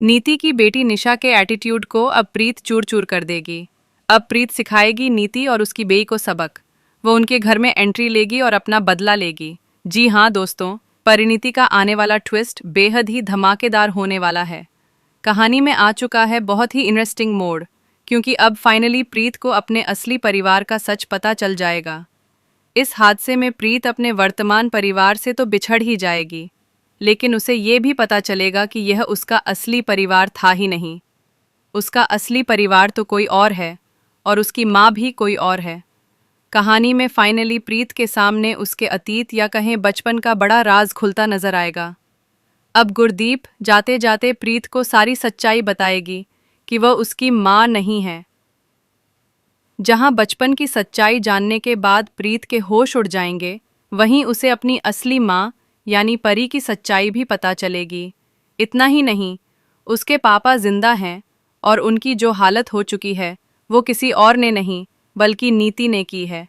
नीति की बेटी निशा के एटीट्यूड को अब प्रीत चूर चूर कर देगी। अब प्रीत सिखाएगी नीति और उसकी बेई को सबक। वो उनके घर में एंट्री लेगी और अपना बदला लेगी। जी हाँ दोस्तों, परिणीति का आने वाला ट्विस्ट बेहद ही धमाकेदार होने वाला है। कहानी में आ चुका है बहुत ही इंटरेस्टिंग मोड़, क्योंकि अब फाइनली प्रीत को अपने असली परिवार का सच पता चल जाएगा। इस हादसे में प्रीत अपने वर्तमान परिवार से तो बिछड़ ही जाएगी, लेकिन उसे ये भी पता चलेगा कि यह उसका असली परिवार था ही नहीं। उसका असली परिवार तो कोई और है और उसकी माँ भी कोई और है। कहानी में फाइनली प्रीत के सामने उसके अतीत या कहें बचपन का बड़ा राज खुलता नजर आएगा। अब गुरदीप जाते जाते प्रीत को सारी सच्चाई बताएगी कि वह उसकी माँ नहीं है। जहां बचपन की सच्चाई जानने के बाद प्रीत के होश उड़ जाएंगे, वहीं उसे अपनी असली माँ यानी परी की सच्चाई भी पता चलेगी। इतना ही नहीं, उसके पापा जिंदा हैं और उनकी जो हालत हो चुकी है वो किसी और ने नहीं बल्कि नीति ने की है।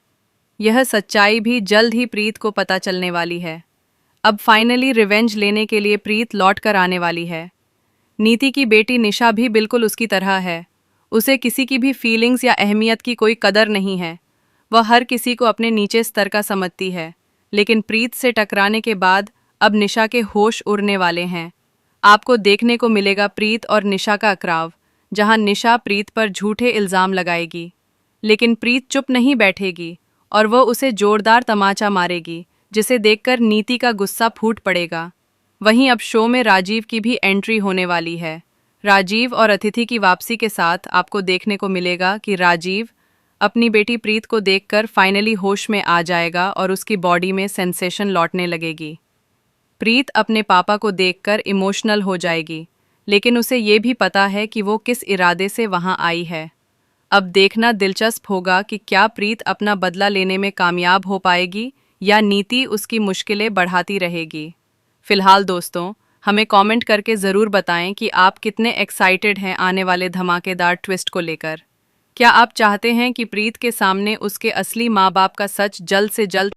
यह सच्चाई भी जल्द ही प्रीत को पता चलने वाली है। अब फाइनली रिवेंज लेने के लिए प्रीत लौट कर आने वाली है। नीति की बेटी निशा भी बिल्कुल उसकी तरह है। उसे किसी की भी फीलिंग्स या अहमियत की कोई कदर नहीं है। वह हर किसी को अपने नीचे स्तर का समझती है। लेकिन प्रीत से टकराने के बाद अब निशा के होश उड़ने वाले हैं। आपको देखने को मिलेगा प्रीत और निशा का अकराव, जहां निशा प्रीत पर झूठे इल्ज़ाम लगाएगी। लेकिन प्रीत चुप नहीं बैठेगी और वह उसे जोरदार तमाचा मारेगी, जिसे देखकर नीति का गुस्सा फूट पड़ेगा। वहीं अब शो में राजीव की भी एंट्री होने वाली है। राजीव और अतिथि की वापसी के साथ आपको देखने को मिलेगा कि राजीव अपनी बेटी प्रीत को देखकर फाइनली होश में आ जाएगा और उसकी बॉडी में सेंसेशन लौटने लगेगी। प्रीत अपने पापा को देखकर इमोशनल हो जाएगी, लेकिन उसे ये भी पता है कि वो किस इरादे से वहां आई है। अब देखना दिलचस्प होगा कि क्या प्रीत अपना बदला लेने में कामयाब हो पाएगी या नीति उसकी मुश्किलें बढ़ाती रहेगी। फिलहाल दोस्तों, हमें कमेंट करके ज़रूर बताएं कि आप कितने एक्साइटेड हैं आने वाले धमाकेदार ट्विस्ट को लेकर। क्या आप चाहते हैं कि प्रीत के सामने उसके असली माँ बाप का सच जल्द से जल्द